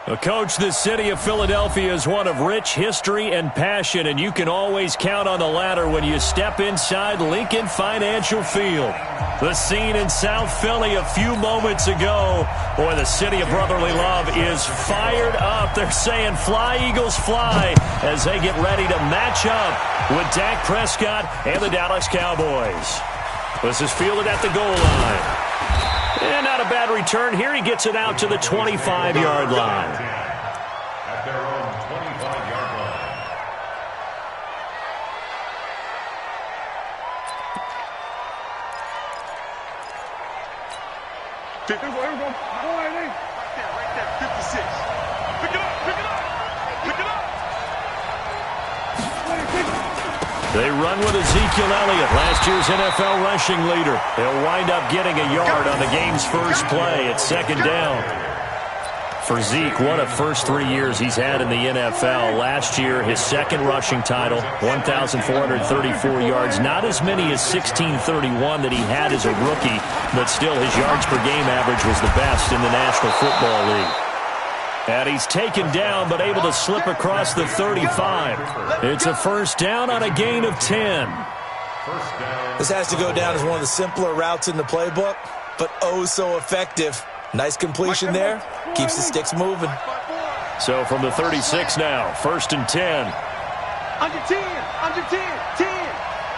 Well, Coach, the city of Philadelphia is one of rich history and passion, and you can always count on the latter when you step inside Lincoln Financial Field. The scene in South Philly a few moments ago. Boy, the city of brotherly love is fired up. They're saying, "Fly, Eagles, fly," as they get ready to match up with Dak Prescott and the Dallas Cowboys. This is fielded at the goal line. And not a bad return here. He gets it out to the 25-yard line. At their own 25-yard line. Here we go. Right there, 56. Pick it up. They run with Ezekiel Elliott, last year's NFL rushing leader. They'll wind up getting a yard on the game's first play at second down. For Zeke, what a first 3 years he's had in the NFL. Last year, his second rushing title, 1,434 yards. Not as many as 1,631 that he had as a rookie, but still his yards per game average was the best in the National Football League. And he's taken down, but able to slip across the 35. It's a first down on a gain of 10. This has to go down as one of the simpler routes in the playbook, but oh so effective. Nice completion there. Keeps the sticks moving. So from the 36 now, first and 10. Under 10. 10.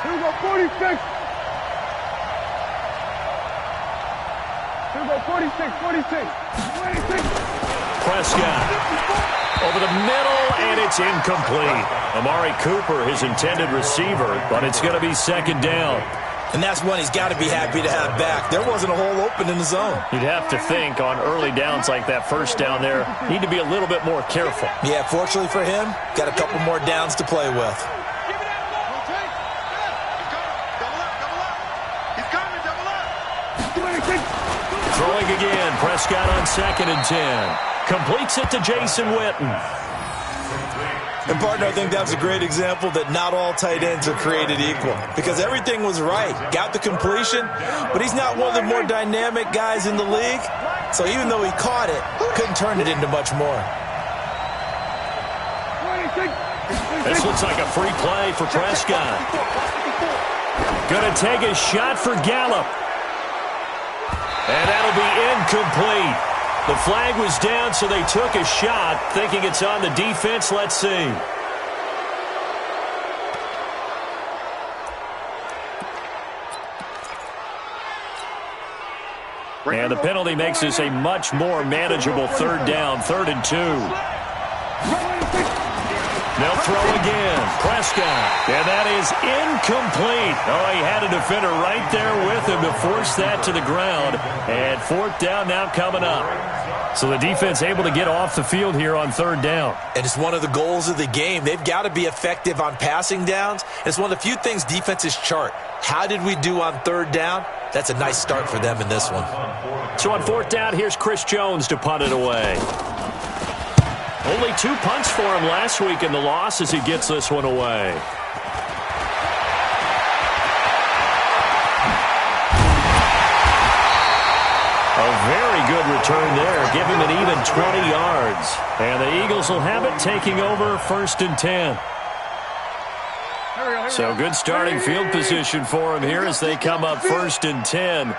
Here we go, 46. Here we go, 46. Prescott over the middle, and it's incomplete. Amari Cooper, his intended receiver, but it's going to be second down. And that's one he's got to be happy to have back. There wasn't a hole open in the zone. You'd have to think on early downs like that first down there, need to be a little bit more careful. Yeah, fortunately for him, got a couple more downs to play with. Throwing again, Prescott on second and 10. Completes it to Jason Witten. And, partner, I think that was a great example that not all tight ends are created equal. Because everything was right. Got the completion, but he's not one of the more dynamic guys in the league. So even though he caught it, couldn't turn it into much more. This looks like a free play for Prescott. Going to take a shot for Gallup. And that'll be incomplete. The flag was down, so they took a shot, thinking it's on the defense. Let's see. And the penalty makes this a much more manageable third down, 3rd and 2. They'll throw again. Prescott. And that is incomplete. Oh, he had a defender right there with him to force that to the ground. And 4th down now coming up. So the defense able to get off the field here on 3rd down. And it's one of the goals of the game. They've got to be effective on passing downs. It's one of the few things defenses chart. How did we do on 3rd down? That's a nice start for them in this one. So on 4th down, here's Chris Jones to punt it away. Only 2 punts for him last week in the loss as he gets this one away. A very good return there. Give him an even 20 yards. And the Eagles will have it, taking over 1st and 10. So good starting field position for him here as they come up 1st and 10.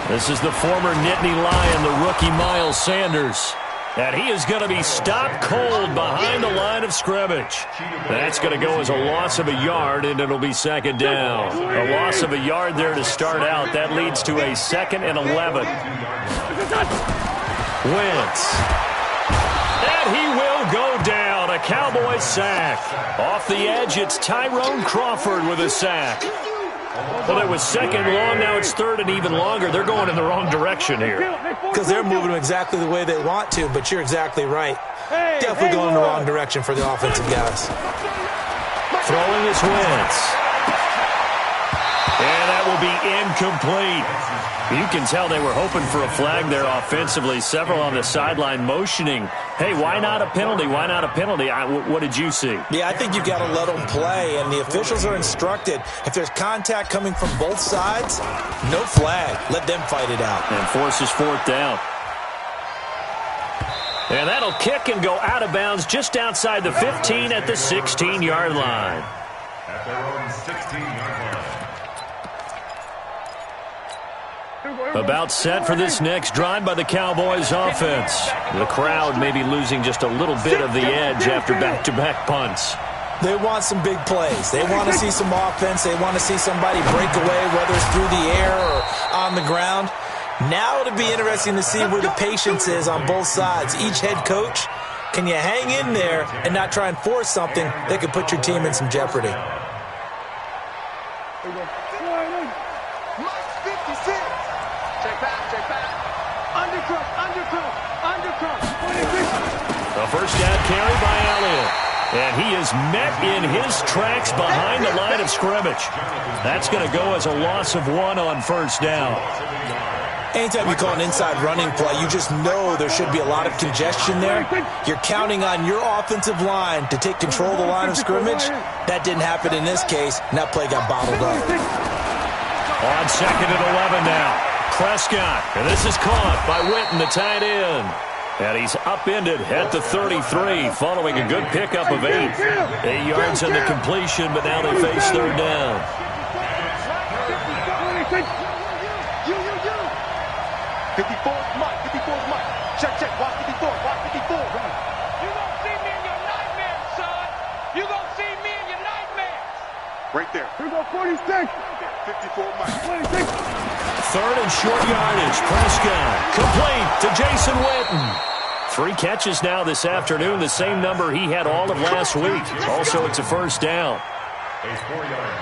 This is the former Nittany Lion, the rookie Miles Sanders. And he is going to be stopped cold behind the line of scrimmage. That's going to go as a loss of a yard, and it'll be 2nd down. A loss of a yard there to start out. That leads to a 2nd and 11. Wentz. And he will go down. A Cowboy sack. Off the edge, it's Tyrone Crawford with a sack. Well, it was 2nd long, now it's 3rd and even longer. They're going in the wrong direction here. Because they're moving them exactly the way they want to, but you're exactly right. Definitely going in the wrong direction for the offensive guys. Throwing is Wentz. And that will be incomplete. You can tell they were hoping for a flag there offensively. Several on the sideline motioning, hey, why not a penalty? Why not a penalty? What did you see? Yeah, I think you've got to let them play, and the officials are instructed. If there's contact coming from both sides, no flag. Let them fight it out. And forces 4th down. And that'll kick and go out of bounds just outside the 15 at the 16-yard line. At their own 16-yard line. About set for this next drive by the Cowboys offense. The crowd may be losing just a little bit of the edge after back-to-back punts. They want some big plays. They want to see some offense. They want to see somebody break away, whether it's through the air or on the ground. Now it'll be interesting to see where the patience is on both sides. Each head coach, can you hang in there and not try and force something that could put your team in some jeopardy? The first down carry by Elliott. And he is met in his tracks behind the line of scrimmage. That's going to go as a loss of 1 on first down. Anytime you call an inside running play, you just know there should be a lot of congestion there. You're counting on your offensive line to take control of the line of scrimmage. That didn't happen in this case, and that play got bottled up. On second and 11 now. Prescott, and this is caught by Witten, the tight end. And he's upended at the 33 following a good pickup of 8. 8 yards on the completion, but now they face third down. 54's Mike. 54's Mike. Check. Watch 54. Watch 54. You gonna see me in your nightmares, son. You gonna see me in your nightmares. Right there. Here we go, 46. 54 Mike. 26. Third and short yardage. Prescott complete to Jason Witten. 3 catches now this afternoon, the same number he had all of last week. Also, it's a first down.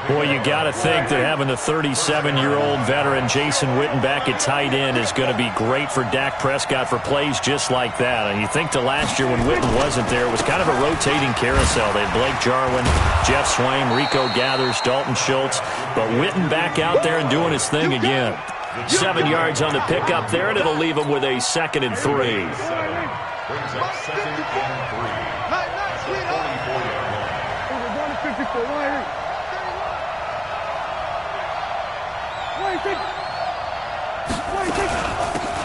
Boy, you got to think that having the 37-year-old veteran Jason Witten back at tight end is going to be great for Dak Prescott for plays just like that. And you think to last year when Witten wasn't there, it was kind of a rotating carousel. They had Blake Jarwin, Jeff Swaim, Rico Gathers, Dalton Schultz. But Witten back out there and doing his thing again. 7 yards on the pickup there, and it'll leave him with a 2nd and 3. Brings up 2nd and 3.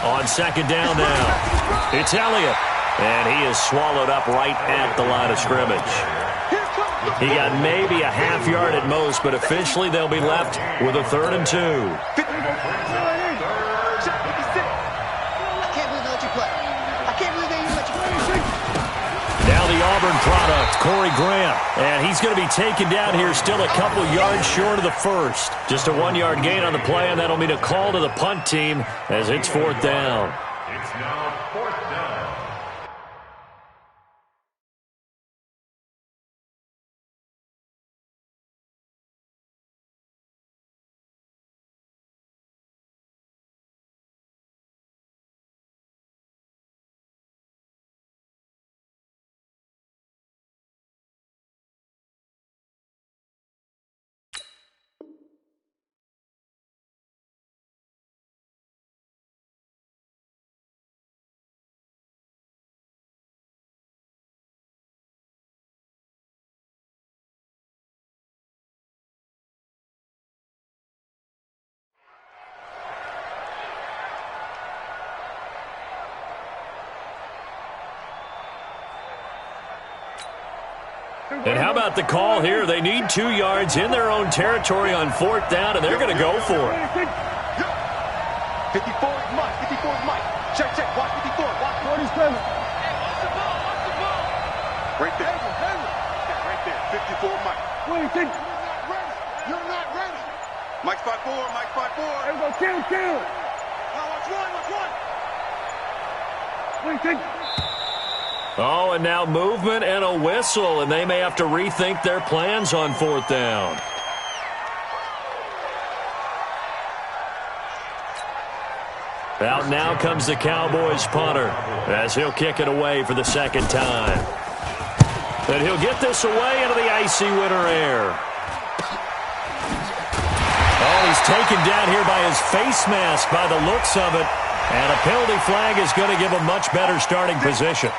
On second down now, it's Elliott, and he is swallowed up right at the line of scrimmage. He got maybe a half yard at most, but officially they'll be left with a 3rd and 2. Now the Auburn product, Corey Grant. And he's going to be taken down here still a couple yards short of the first. Just a 1-yard gain on the play, and that'll mean a call to the punt team as it's 4th down. It's now 4th down. And how about the call here? They need 2 yards in their own territory on 4th down, and they're going to go for it. 54's Mike. 54's Mike. Check. Watch 54. Watch 47. Hey, watch the ball. Right there. Right there. 54 Mike. 26. You're not ready. Mike spot 4. There we go. Kill. Now watch one. 26. Oh, and now movement and a whistle, and they may have to rethink their plans on 4th down. Out now comes the Cowboys punter as he'll kick it away for the 2nd time. And he'll get this away into the icy winter air. Oh, he's taken down here by his face mask by the looks of it. And a penalty flag is going to give him much better starting position.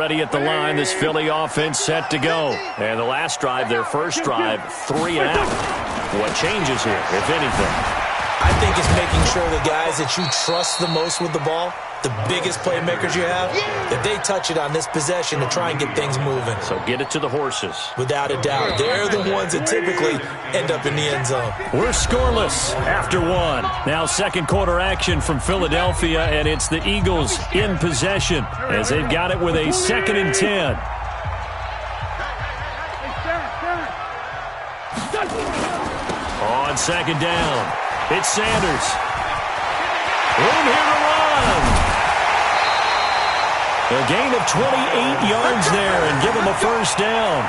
ready at the line. This Philly offense set to go. And the last drive, their first drive, 3 and out. What changes here, if anything? I think it's making sure the guys that you trust the most with the ball, the biggest playmakers you have, that they touch it on this possession to try and get things moving. So get it to the horses. Without a doubt. They're the ones that typically end up in the end zone. We're scoreless after 1. Now second quarter action from Philadelphia, and it's the Eagles in possession as they've got it with a 2nd and 10. On 2nd down, it's Sanders. Room here to run. A gain of 28 yards there and give him a first down.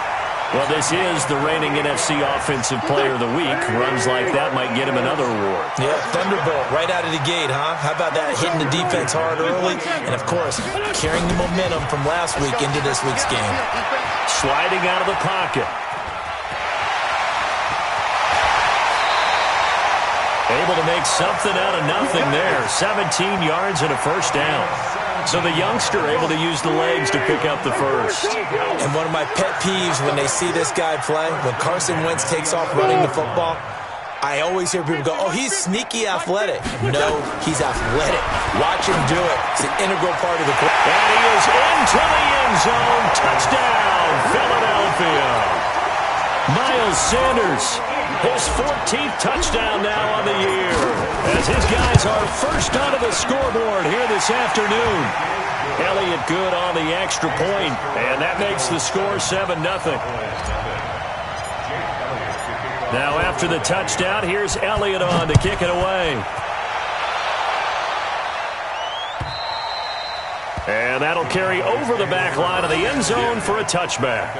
Well, this is the reigning NFC Offensive Player of the Week. Runs like that might get him another award. Yeah, Thunderbolt right out of the gate, huh? How about that? Hitting the defense hard early. And, of course, carrying the momentum from last week into this week's game. Sliding out of the pocket. Able to make something out of nothing there. 17 yards and a first down. So the youngster able to use the legs to pick up the first. And one of my pet peeves when they see this guy play, when Carson Wentz takes off running the football, I always hear people go, oh, he's sneaky athletic. No, he's athletic. Watch him do it. It's an integral part of the play. And he is into the end zone. Touchdown, Philadelphia. Miles Sanders, his 14th touchdown now on the year, as his guys are first onto the scoreboard here this afternoon. Elliott good on the extra point, and that makes the score 7-0. Now after the touchdown, here's Elliott on to kick it away. And that'll carry over the back line of the end zone for a touchback.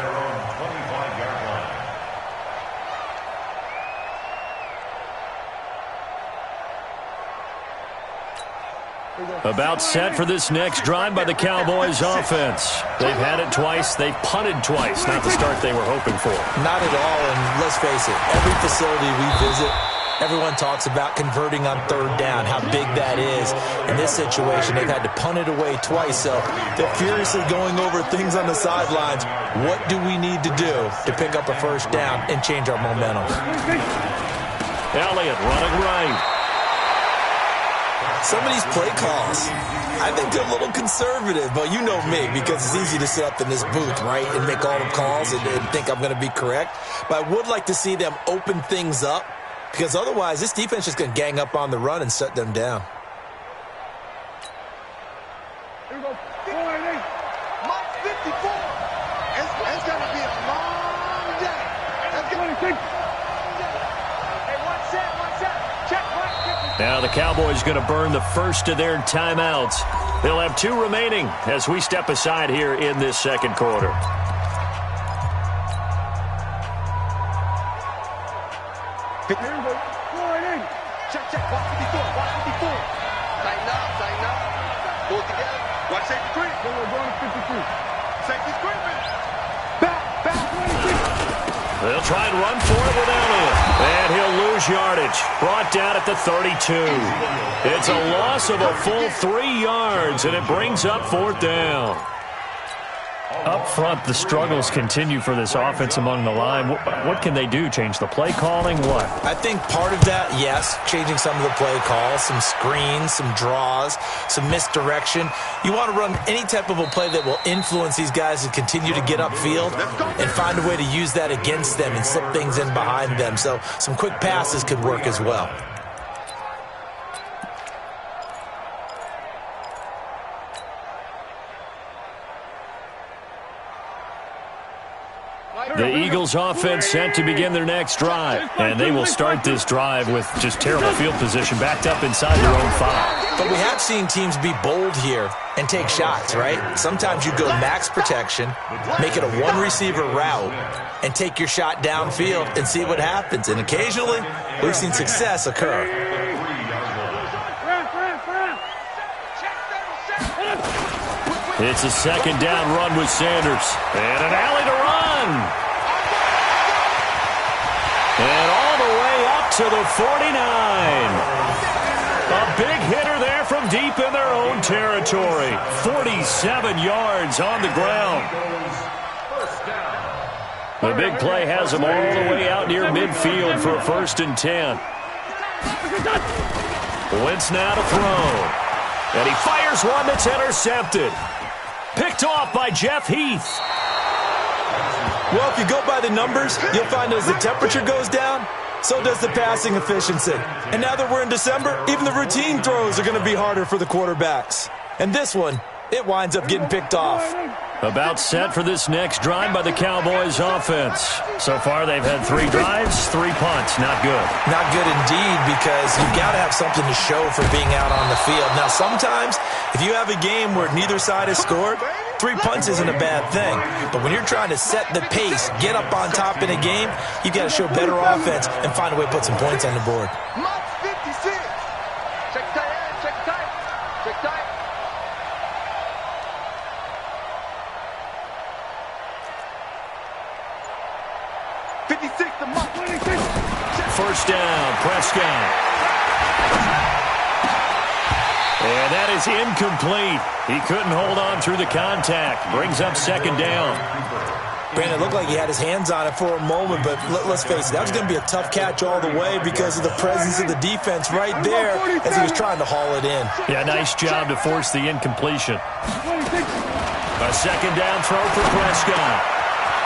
About set for this next drive by the Cowboys offense. They've had it twice. They've punted twice. Not the start they were hoping for. Not at all, and let's face it, every facility we visit, everyone talks about converting on 3rd down, how big that is. In this situation, they've had to punt it away twice, so they're furiously going over things on the sidelines. What do we need to do to pick up a first down and change our momentum? Elliott running right. Some of these play calls, I think they're a little conservative, but you know me, because it's easy to sit up in this booth, right, and make all the calls and think I'm going to be correct. But I would like to see them open things up, because otherwise this defense is just going to gang up on the run and shut them down. Here we go. 4 and 8. Mark 54. It's going to be a long day. That's 26. Hey, one set. Check. Now the Cowboys going to burn the first of their timeouts. They'll have 2 remaining as we step aside here in this second quarter. Here we go. 4 and 8. Check. Watch 54. Tighten up. Pull it together. Watch safety screen. We're going to 53. Safety screen. Back 26. They'll try and run for it with Elliott. And he'll lose yardage. Brought down at the 32. It's a loss of a full 3 yards, and it brings up 4th down. Up front, the struggles continue for this offense among the line. What can they do? Change the play calling? What? I think part of that, yes, changing some of the play calls, some screens, some draws, some misdirection. You want to run any type of a play that will influence these guys to continue to get upfield and find a way to use that against them and slip things in behind them. So some quick passes could work as well. The Eagles offense set to begin their next drive, and they will start this drive with just terrible field position backed up inside their own 5. But we have seen teams be bold here and take shots, right? Sometimes you go max protection, make it a 1-receiver route, and take your shot downfield and see what happens. And occasionally, we've seen success occur. It's a 2nd down run with Sanders. And an alley to run. And all the way up to the 49. A big hitter there from deep in their own territory. 47 yards on the ground. The big play has them all the way out near midfield for a 1st and 10. Wentz now to throw. And he fires one that's intercepted. Picked off by Jeff Heath. Well, if you go by the numbers, you'll find as the temperature goes down, so does the passing efficiency. And now that we're in December, even the routine throws are going to be harder for the quarterbacks. And this one, it winds up getting picked off. About set for this next drive by the Cowboys offense. So far, they've had 3 drives, 3 punts. Not good. Not good indeed, because you've got to have something to show for being out on the field. Now, sometimes, if you have a game where neither side has scored, 3 punts isn't a bad thing. But when you're trying to set the pace, get up on top in a game, you've got to show better offense and find a way to put some points on the board. Mark 56. Check tight, check tight, check tight. First down, Prescott. And that is incomplete. He couldn't hold on through the contact. Brings up 2nd down. Brandon, it looked like he had his hands on it for a moment, but let's face it, that was going to be a tough catch all the way because of the presence of the defense right there as he was trying to haul it in. Yeah, nice job to force the incompletion. A 2nd down throw for Prescott.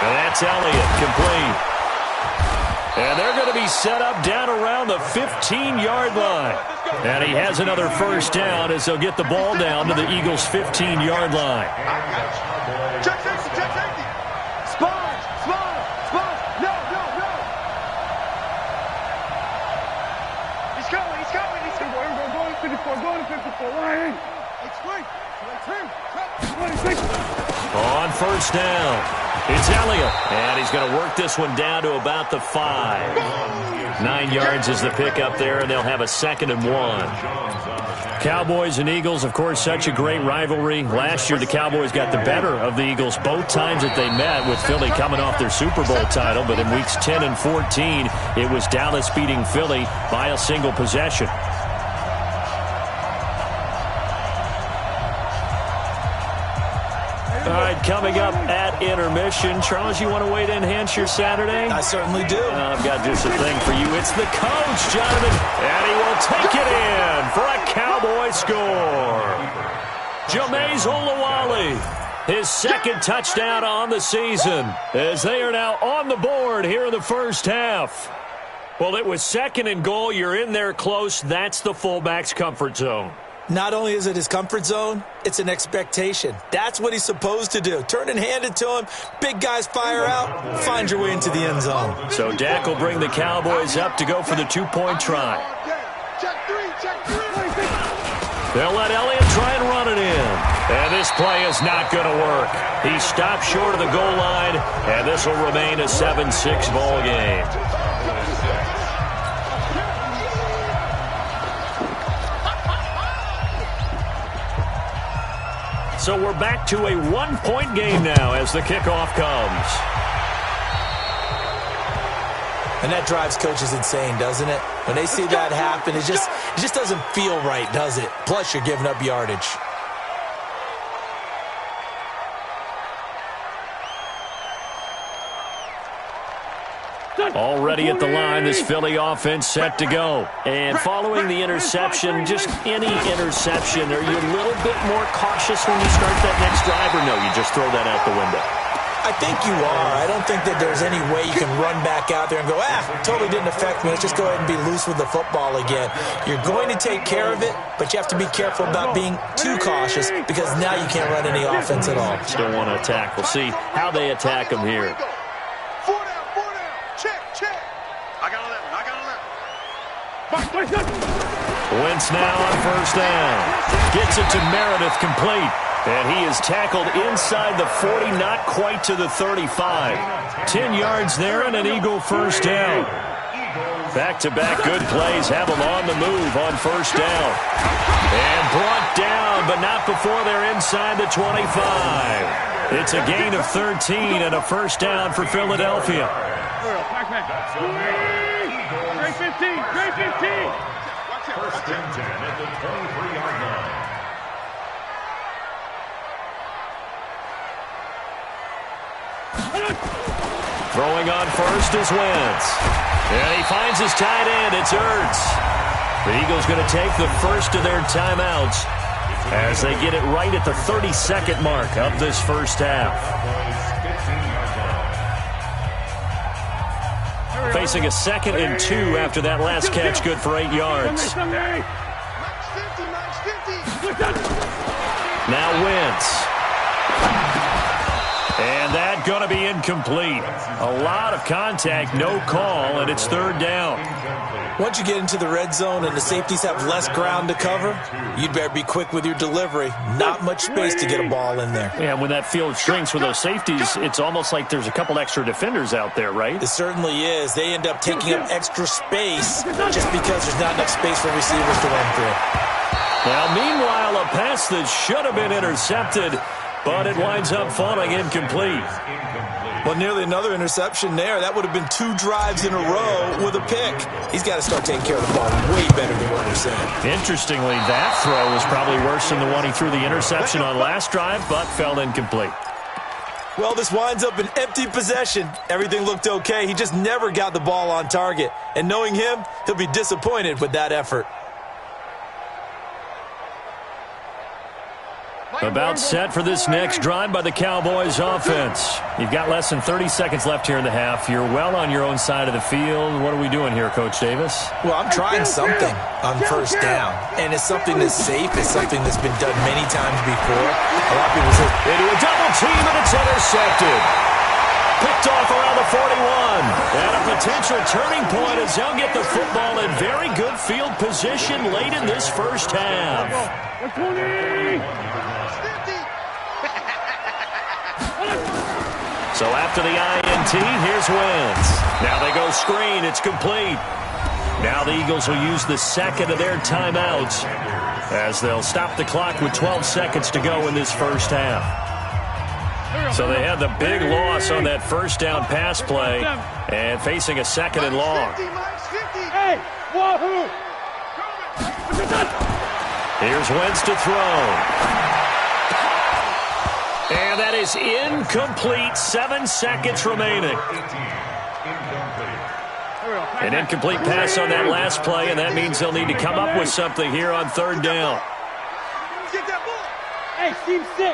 And that's Elliott, complete. And they're going to be set up down around the 15-yard line. And he has another 1st down as they'll get the ball down to the Eagles' 15-yard line. Check safety, check safety. Sponge. No. He's going. 54, Ryan. On 1st down, it's Elliott. And he's going to work this one down to about the 5. 9 yards is the pickup there, and they'll have a 2nd and 1. Cowboys and Eagles, of course, such a great rivalry. Last year, the Cowboys got the better of the Eagles both times that they met, with Philly coming off their Super Bowl title. But in weeks 10 and 14, it was Dallas beating Philly by a single possession. All right, coming up at intermission. Charles, you want to wait to enhance your Saturday? I certainly do. I've got just a thing for you. It's the coach, Jonathan, and he will take it in for a Cowboy score. Jameis Olawale, his 2nd touchdown on the season, as they are now on the board here in the 1st half. Well, it was 2nd and goal. You're in there close. That's the fullback's comfort zone. Not only is it his comfort zone, it's an expectation. That's what he's supposed to do. Turn and hand it to him. Big guys fire out. Find your way into the end zone. So Dak will bring the Cowboys up to go for the 2-point try. Check 3. They'll let Elliott try and run it in. And this play is not going to work. He stopped short of the goal line, and this will remain a 7-6 ball game. So we're back to a 1-point game now as the kickoff comes. And that drives coaches insane, doesn't it? When they see that happen, it just doesn't feel right, does it? Plus, you're giving up yardage. Already at the line, this Philly offense set to go. And following the interception, just any interception, are you a little bit more cautious when you start that next drive, or no, you just throw that out the window? I think you are. I don't think that there's any way you can run back out there and go, totally didn't affect me. Let's just go ahead and be loose with the football again. You're going to take care of it, but you have to be careful about being too cautious because now you can't run any offense at all. Still want to attack. We'll see how they attack them here. 4 down. Check. I got 11. Wentz now on 1st down. Gets it to Meredith, complete. And he is tackled inside the 40, not quite to the 35. 10 yards there and an Eagle 1st down. Back-to-back good plays have them on the move on 1st down. And brought down, but not before they're inside the 25. It's a gain of 13 and a 1st down for Philadelphia. Great 15. First and 10 at the 23-yard line. Throwing on first is Wentz. And he finds his tight end. It's Ertz. The Eagles going to take the first of their timeouts as they get it right at the 32nd mark of this first half. Facing a 2nd and 2 after that last catch, good for 8 yards. Now Wentz. And that going to be incomplete. A lot of contact, no call, and it's 3rd down. Once you get into the red zone and the safeties have less ground to cover, you'd better be quick with your delivery. Not much space to get a ball in there. Yeah, when that field shrinks with those safeties, it's almost like there's a couple extra defenders out there, right? It certainly is. They end up taking up extra space just because there's not enough space for receivers to run through. Now, meanwhile, a pass that should have been intercepted, but it winds up falling incomplete. Well, nearly another interception there. That would have been 2 drives in a row with a pick. He's got to start taking care of the ball way better than what we're saying. Interestingly, that throw was probably worse than the one he threw the interception on last drive, but fell incomplete. Well, this winds up an empty possession. Everything looked okay. He just never got the ball on target. And knowing him, he'll be disappointed with that effort. About set for this next drive by the Cowboys offense. You've got less than 30 seconds left here in the half. You're well on your own side of the field. What are we doing here, Coach Davis? Well, I'm trying something on first down. And it's something that's safe. It's something that's been done many times before. A lot of people say, into a double team, and it's intercepted. Picked off around the 41. And a potential turning point as they'll get the football in very good field position late in this first half. So after the INT, here's Wentz. Now they go screen. It's complete. Now the Eagles will use the second of their timeouts as they'll stop the clock with 12 seconds to go in this first half. So they had the big loss on that first down pass play and facing a 2nd and long. Here's Wentz to throw. And that is incomplete. 7 seconds remaining. An incomplete pass on that last play, and that means they'll need to come up with something here on 3rd down. Hey, team 6.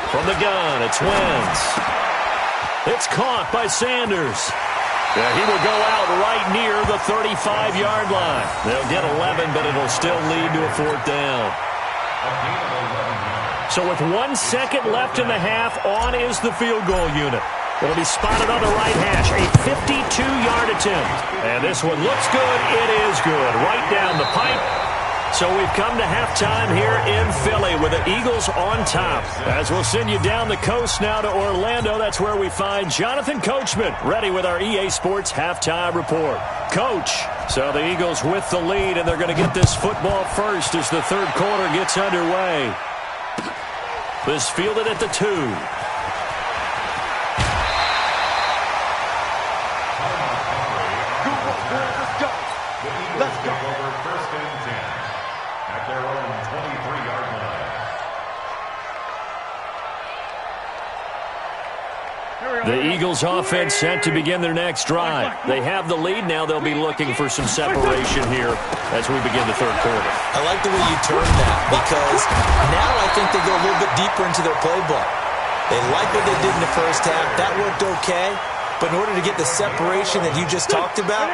From the gun, it's Wentz. It's caught by Sanders. Yeah, he will go out right near the 35-yard line. They'll get 11, but it'll still lead to a 4th down. So with 1 second left in the half, on is the field goal unit. It'll be spotted on the right hash, a 52-yard attempt. And this one looks good. It is good. Right down the pipe. So we've come to halftime here in Philly with the Eagles on top. As we'll send you down the coast now to Orlando, that's where we find Jonathan Coachman ready with our EA Sports halftime report. Coach, so the Eagles with the lead, and they're going to get this football first as the 3rd quarter gets underway. This fielded at the 2. Let's go. Over 1st and 10 at their own 23-yard line. The Eagles offense set to begin their next drive. They have the lead now. They'll be looking for some separation here as we begin the 3rd quarter. I like the way you termed that because now I think they go a little bit deeper into their playbook. They like what they did in the first half. That worked okay. But in order to get the separation that you just talked about,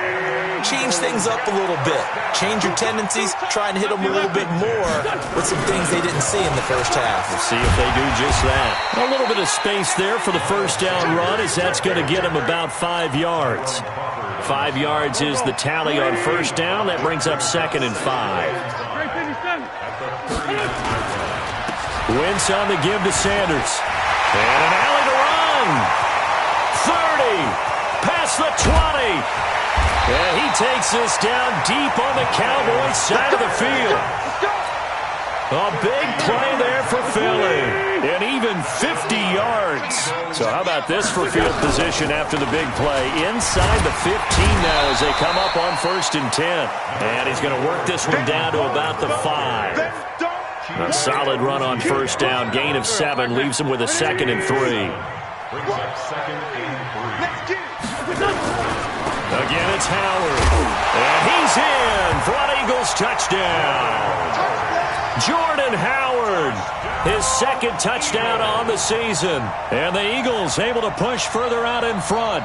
change things up a little bit. Change your tendencies, try and hit them a little bit more with some things they didn't see in the first half. We'll see if they do just that. A little bit of space there for the first down run as that's going to get them about 5 yards. 5 yards is the tally on first down. That brings up 2nd and 5. Wentz on the give to Sanders. And an alley to run. 30, past the 20. And he takes this down deep on the Cowboys side of the field. A big play there for Philly. And even 50 yards. So how about this for field position after the big play? Inside the 15 now as they come up on 1st and 10. And he's going to work this one down to about the 5. A solid run on 1st down. Gain of 7 leaves him with a 2nd and 3. Brings up 2nd and 3. Again, it's Howard. And he's in for an Eagles touchdown. Jordan Howard, his 2nd touchdown on the season. And the Eagles able to push further out in front.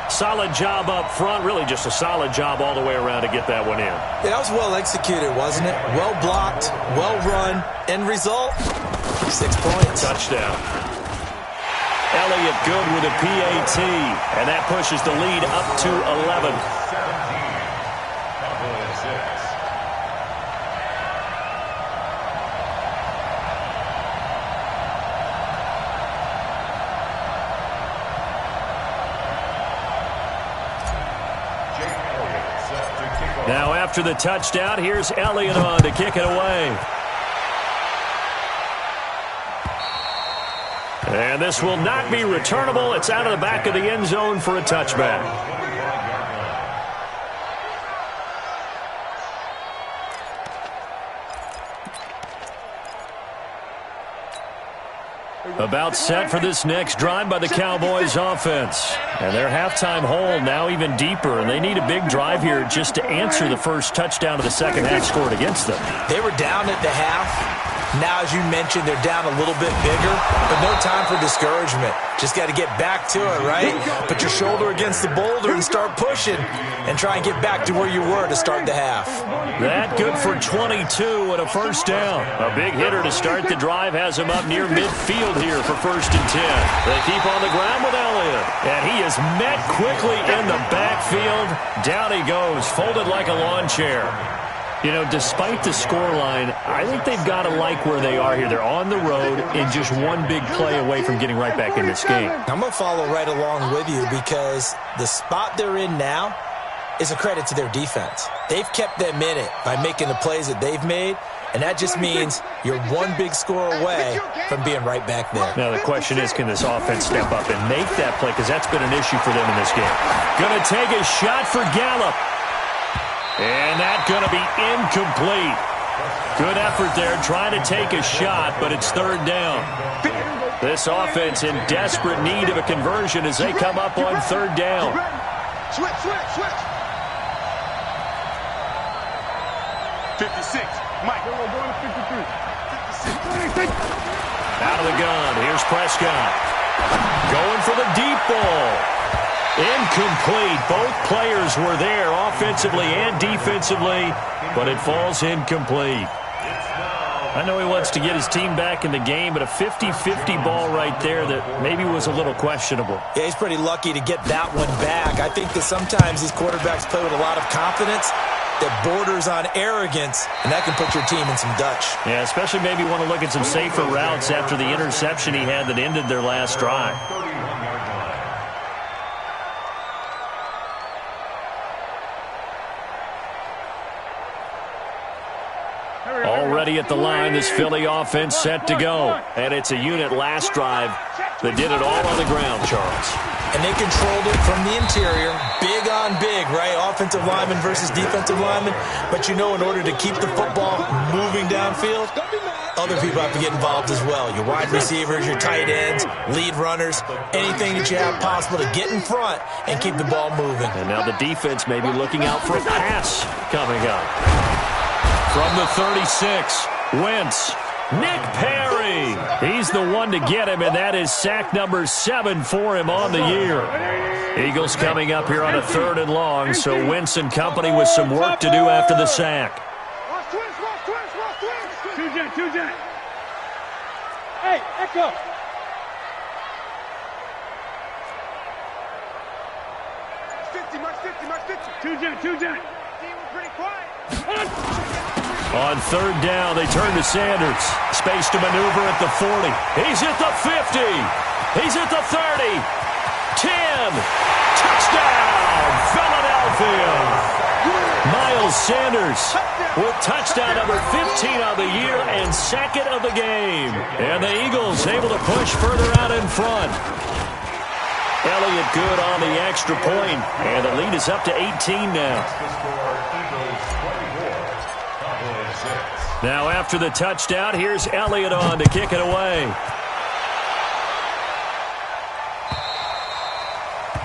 Solid job up front. Really just a solid job all the way around to get that one in. Yeah, that was well executed, wasn't it? Well blocked, well run. End result, 6 points. Touchdown. Elliott good with a PAT. And that pushes the lead up to 11. 17. Cowboys 6. Now after the touchdown, here's Elliott on to kick it away. And this will not be returnable. It's out of the back of the end zone for a touchback. About set for this next drive by the Cowboys offense. And their halftime hole now even deeper, and they need a big drive here just to answer the first touchdown of the second half scored against them. They were down at the half. Now, as you mentioned, they're down a little bit bigger, but no time for discouragement. Just got to get back to it, right? Put your shoulder against the boulder and start pushing and try and get back to where you were to start the half. That good for 22 and a 1st down. A big hitter to start the drive has him up near midfield here for 1st and 10. They keep on the ground with Elliott, and he is met quickly in the backfield. Down he goes, folded like a lawn chair. You know, despite the scoreline, I think they've got to like where they are here. They're on the road and just one big play away from getting right back in this game. I'm going to follow right along with you because the spot they're in now is a credit to their defense. They've kept them in it by making the plays that they've made, and that just means you're one big score away from being right back there. Now the question is, can this offense step up and make that play? Because that's been an issue for them in this game. Going to take a shot for Gallup. And that's going to be incomplete. Good effort there trying to take a shot, but it's 3rd down. This offense in desperate need of a conversion as they come up on 3rd down. Switch. 56. Mike. Going to 53. 56. Out of the gun. Here's Prescott. Going for the deep ball. Incomplete. Both players were there offensively and defensively, but it falls incomplete. I know he wants to get his team back in the game, but a 50-50 ball right there that maybe was a little questionable. Yeah, he's pretty lucky to get that one back. I think that sometimes these quarterbacks play with a lot of confidence that borders on arrogance, and that can put your team in some Dutch. Yeah, especially maybe want to look at some safer routes after the interception he had that ended their last drive. Already at the line, this Philly offense set to go. And it's a unit last drive that did it all on the ground, Charles. And they controlled it from the interior, big on big, right? Offensive lineman versus defensive lineman. But you know, in order to keep the football moving downfield, other people have to get involved as well. Your wide receivers, your tight ends, lead runners, anything that you have possible to get in front and keep the ball moving. And now the defense may be looking out for a pass coming up. From the 36, Wentz. Nick Perry. He's the one to get him, and that is sack number 7 for him on the year. Eagles coming up here on a 3rd and long, so Wentz and company with some work to do after the sack. Two jet. Hey, Echo. Mark 50. Two jet. Pretty quiet. On 3rd down, they turn to Sanders. Space to maneuver at the 40. He's at the 50. He's at the 30. 10. Touchdown, Philadelphia. Miles Miles Sanders with touchdown number 15 on the year and second of the game. And the Eagles able to push further out in front. Elliott good on the extra point, and the lead is up to 18 now. Now after the touchdown, here's Elliott on to kick it away.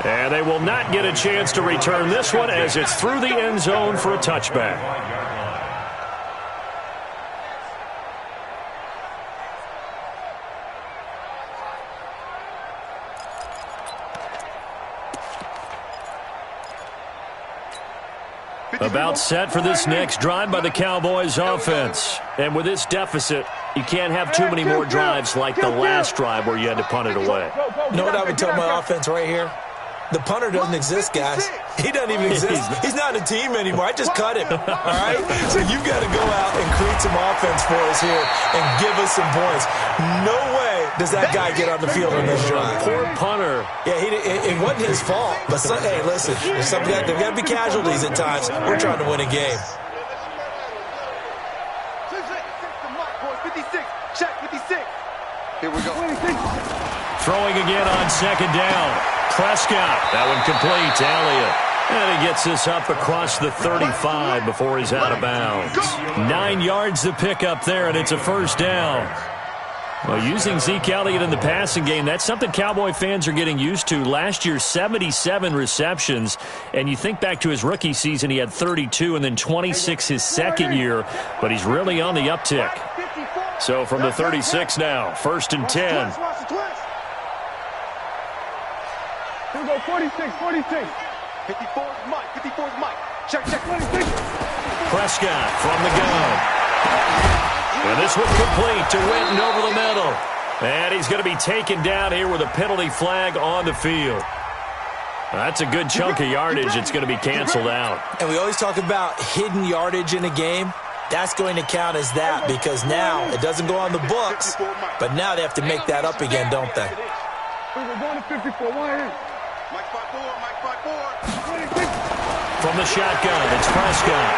And they will not get a chance to return this one as it's through the end zone for a touchback. About set for this next drive by the Cowboys offense. And with this deficit, you can't have too many more drives like the last drive where you had to punt it away. You know what I would tell my offense right here? The punter doesn't exist, guys. He doesn't even exist. He's not a team anymore. I just cut him, all right? So you've got to go out and create some offense for us here and give us some points. No way does that guy get on the field on this drive. Poor punter. Yeah, it wasn't his fault. But, hey, listen, there's got to be casualties at times. We're trying to win a game. 56. Check 56. Here we go. Throwing again on second down. Prescott, that one complete to Elliott. And he gets this up across the 35 before he's out of bounds. 9 yards to pick up there, and it's a first down. Well, using Zeke Elliott in the passing game, that's something Cowboy fans are getting used to. Last year, 77 receptions, and you think back to his rookie season, he had 32 and then 26 his second year, but he's really on the uptick. So from the 36 now, first and 10. Here we go, 46. 54 is Mike. 54 is Mike. Check. 26. Prescott from the gun. And this one complete to Winton over the middle. And he's going to be taken down here with a penalty flag on the field. That's a good chunk of yardage. It's going to be canceled out. And we always talk about hidden yardage in a game. That's going to count as that because now it doesn't go on the books, but now they have to make that up again, don't they? We're going to 54. Mike 5-4. From the shotgun, it's Prescott.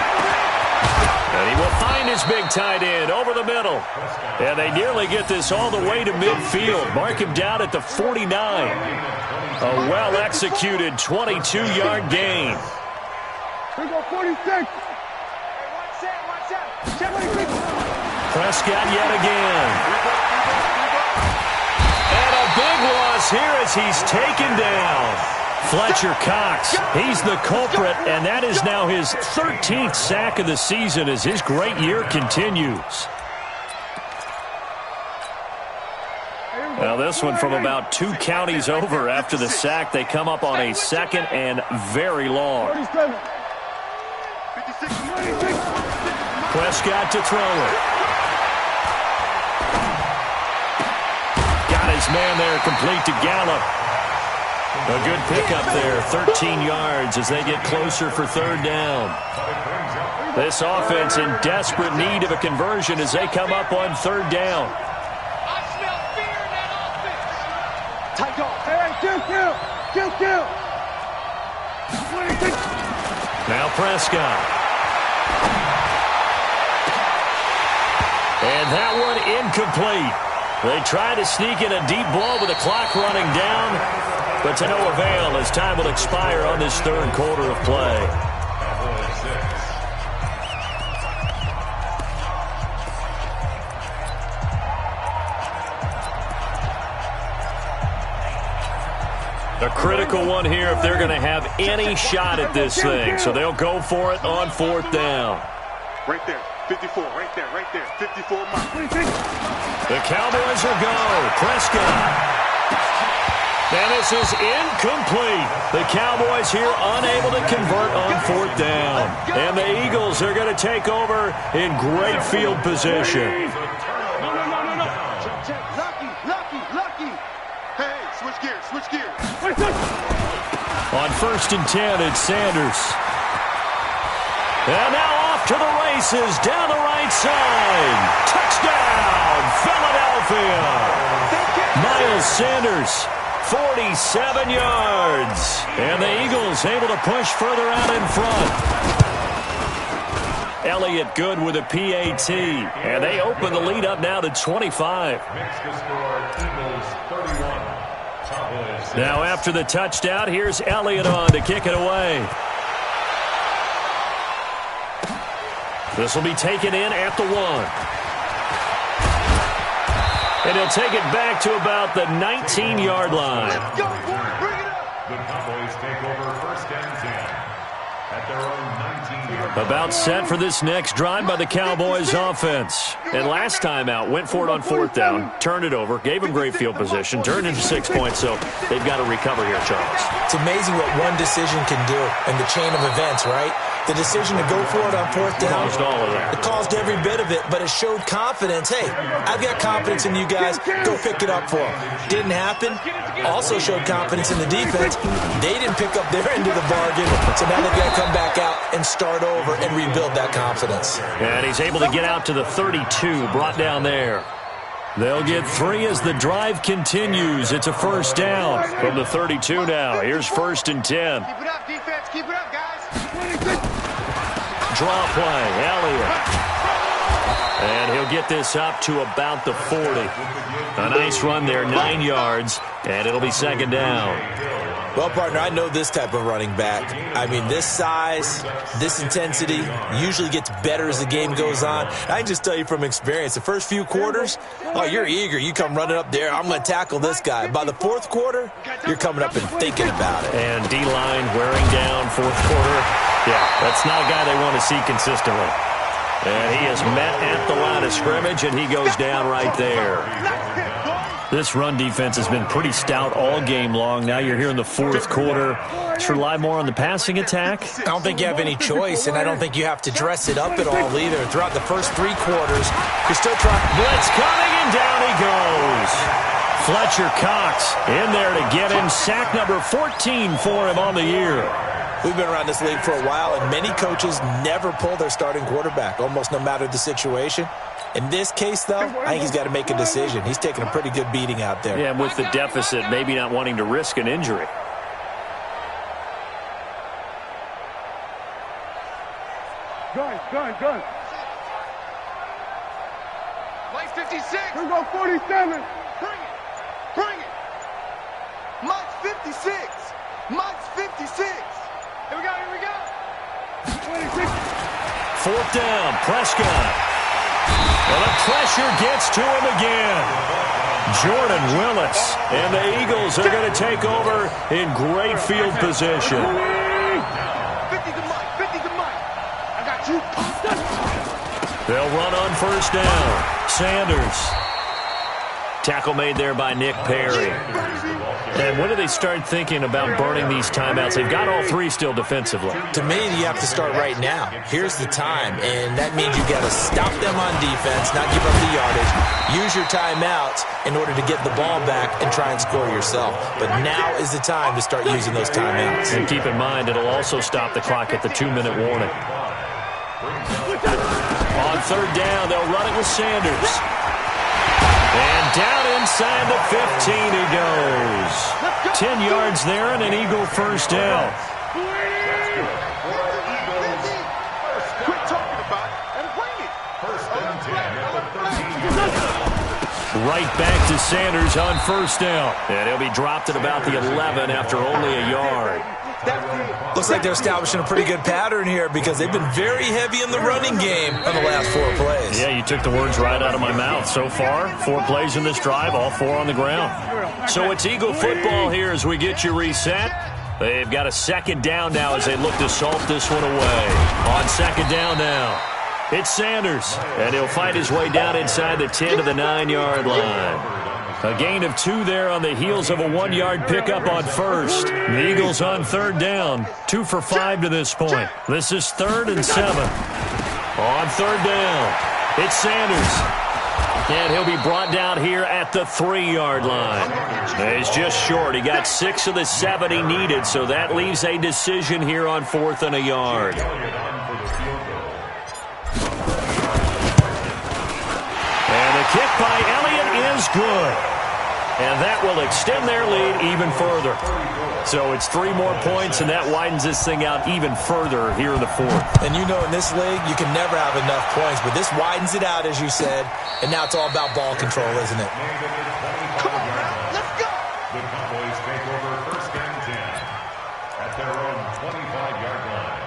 And he will find his big tight end over the middle. And they nearly get this all the way to midfield. Mark him down at the 49. A well-executed 22-yard gain. Here we go, 46. Prescott yet again. And a big loss here as he's taken down. Fletcher Cox, he's the culprit, and that is now his 13th sack of the season as his great year continues. Now this one from about 2 counties over after the sack. They come up on a second and very long. Prescott to throw it. Got his man there, complete to Gallup. A good pickup there, 13 yards as they get closer for third down. This offense in desperate need of a conversion as they come up on third down. I smell fear in that offense. Tight dog. Kill. Now Prescott. And that one incomplete. They try to sneak in a deep ball with the clock running down, but to no avail as time will expire on this third quarter of play. A critical one here if they're going to have any shot at this thing. So they'll go for it on fourth down. Right there. 54. Right there. 54 Mike. The Cowboys will go. Prescott. And this is incomplete. The Cowboys here unable to convert on fourth down. And the Eagles are going to take over in great field position. No. Lucky. Hey, switch gears. On first and 10, it's Sanders. And now off to the races down the right side. Touchdown, Philadelphia. Miles Sanders, 47 yards. And the Eagles able to push further out in front. Elliott good with a PAT. And they open the lead up now to 25. Makes the score Eagles 31. Cowboys 6. Now after the touchdown, here's Elliott on to kick it away. This will be taken in at the 1. And he'll take it back to about the 19-yard line. Let's go, boy. Bring it up. The Cowboys take over 1st and 10 at their own 19-yard line. About set for this next drive by the Cowboys offense. And last time out, went for it on 4th down, turned it over, gave them great field position, turned into 6 points, so they've got to recover here, Charles. It's amazing what one decision can do in the chain of events, right? The decision to go for it on 4th down. Caused all of that. It caused every bit of it, but it showed confidence. Hey, I've got confidence in you guys. Go pick it up for them. Didn't happen. Also showed confidence in the defense. They didn't pick up their end of the bargain, so now they've got to come back out and start over and rebuild that confidence. And he's able to get out to the 32, brought down there. They'll get 3 as the drive continues. It's a 1st down from the 32 now. Here's 1st and 10. Keep it up, defense. Keep it up, guys. Draw play, Elliott. And he'll get this up to about the 40. A nice run there, 9 yards, and it'll be 2nd down. Well, partner, I know this type of running back. I mean, this size, this intensity usually gets better as the game goes on. I can just tell you from experience, the first few quarters, oh, you're eager. You come running up there, I'm going to tackle this guy. By the 4th quarter, you're coming up and thinking about it. And D-line wearing down 4th quarter. Yeah, that's not a guy they want to see consistently. And he is met at the line of scrimmage, and he goes down right there. This run defense has been pretty stout all game long. Now you're here in the 4th quarter. Should rely more on the passing attack? I don't think you have any choice, and I don't think you have to dress it up at all either. Throughout the first 3 quarters, you're still trying. Blitz coming, and down he goes. Fletcher Cox in there to get him. Sack number 14 for him on the year. We've been around this league for a while, and many coaches never pull their starting quarterback, almost no matter the situation. In this case, though, I think he's got to make a decision. He's taking a pretty good beating out there. Yeah, with the deficit, maybe not wanting to risk an injury. Gun. Mike's 56. Here we go, 47. Bring it. Mike's 56. Mike's 56. Here we go. 26. 4th down, Prescott. Well, the pressure gets to him again. Jordan Willis, and the Eagles are going to take over in great field position. 50 to Mike. I got you. They'll run on 1st down. Sanders. Tackle made there by Nick Perry. And when do they start thinking about burning these timeouts? They've got all 3 still defensively. To me, you have to start right now. Here's the time, and that means you got to stop them on defense, not give up the yardage. Use your timeouts in order to get the ball back and try and score yourself. But now is the time to start using those timeouts. And keep in mind, it'll also stop the clock at the 2-minute warning. On 3rd down, they'll run it with Sanders. And down inside the 15 he goes. 10 yards there and an Eagle 1st down. Quit talking about it and bring it. 1st and 10 at the 13-yard line. Right back to Sanders on 1st down. And he'll be dropped at about the 11 after only a yard. Looks like they're establishing a pretty good pattern here because they've been very heavy in the running game on the last 4 plays. Yeah, you took the words right out of my mouth. So far, 4 plays in this drive, all 4 on the ground. So it's Eagle football here as we get you reset. They've got a 2nd down now as they look to salt this one away. On 2nd down now, it's Sanders, and he'll fight his way down inside the 10 to the 9-yard line. A gain of 2 there on the heels of a 1-yard pickup on 1st. The Eagles on 3rd down, 2 for 5 to this point. This is 3rd and 7. On 3rd down, it's Sanders. And he'll be brought down here at the 3-yard line. He's just short. He got 6 of the 7 he needed, so that leaves a decision here on 4th and a yard. And the kick by Elliott is good. And that will extend their lead even further. So it's 3 more points, and that widens this thing out even further here in the 4th. And you know, in this league, you can never have enough points, but this widens it out, as you said, and now it's all about ball control, isn't it? Come on, man. Let's go. The Cowboys take over 1st and 10 at their own 25-yard line.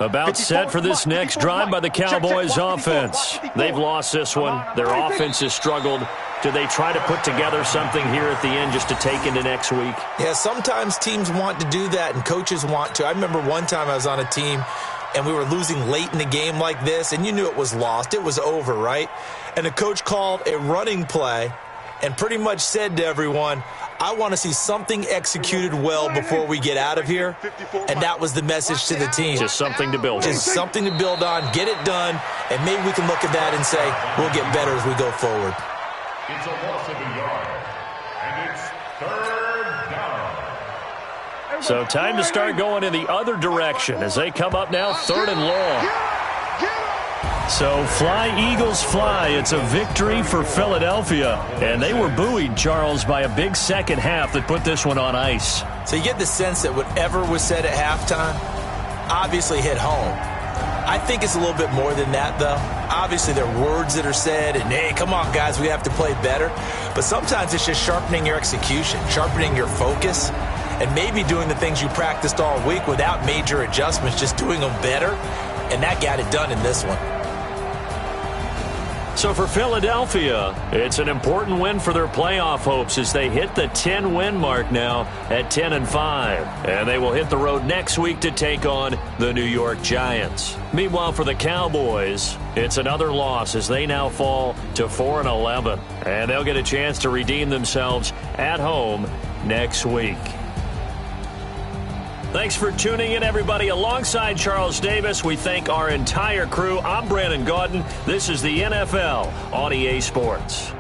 About set for this next drive by the Cowboys offense. They've lost this one. Their offense has struggled. Do they try to put together something here at the end just to take into next week? Yeah, sometimes teams want to do that and coaches want to. I remember one time I was on a team and we were losing late in the game like this, and you knew it was lost. It was over, right? And the coach called a running play and pretty much said to everyone, I want to see something executed well before we get out of here. And that was the message to the team. Just something to build on. Just something to build on, get it done, and maybe we can look at that and say, we'll get better as we go forward. It's a loss of a yard, and it's 3rd down. So time to start going in the other direction as they come up now 3rd and long. So fly, Eagles, fly. It's a victory for Philadelphia. And they were buoyed, Charles, by a big second half that put this one on ice. So you get the sense that whatever was said at halftime obviously hit home. I think it's a little bit more than that, though. Obviously, there are words that are said, and, hey, come on, guys, we have to play better. But sometimes it's just sharpening your execution, sharpening your focus, and maybe doing the things you practiced all week without major adjustments, just doing them better. And that got it done in this one. So for Philadelphia, it's an important win for their playoff hopes as they hit the 10-win mark now at 10-5. And they will hit the road next week to take on the New York Giants. Meanwhile, for the Cowboys, it's another loss as they now fall to 4-11. And they'll get a chance to redeem themselves at home next week. Thanks for tuning in, everybody. Alongside Charles Davis, we thank our entire crew. I'm Brandon Gaudin. This is the NFL on EA Sports.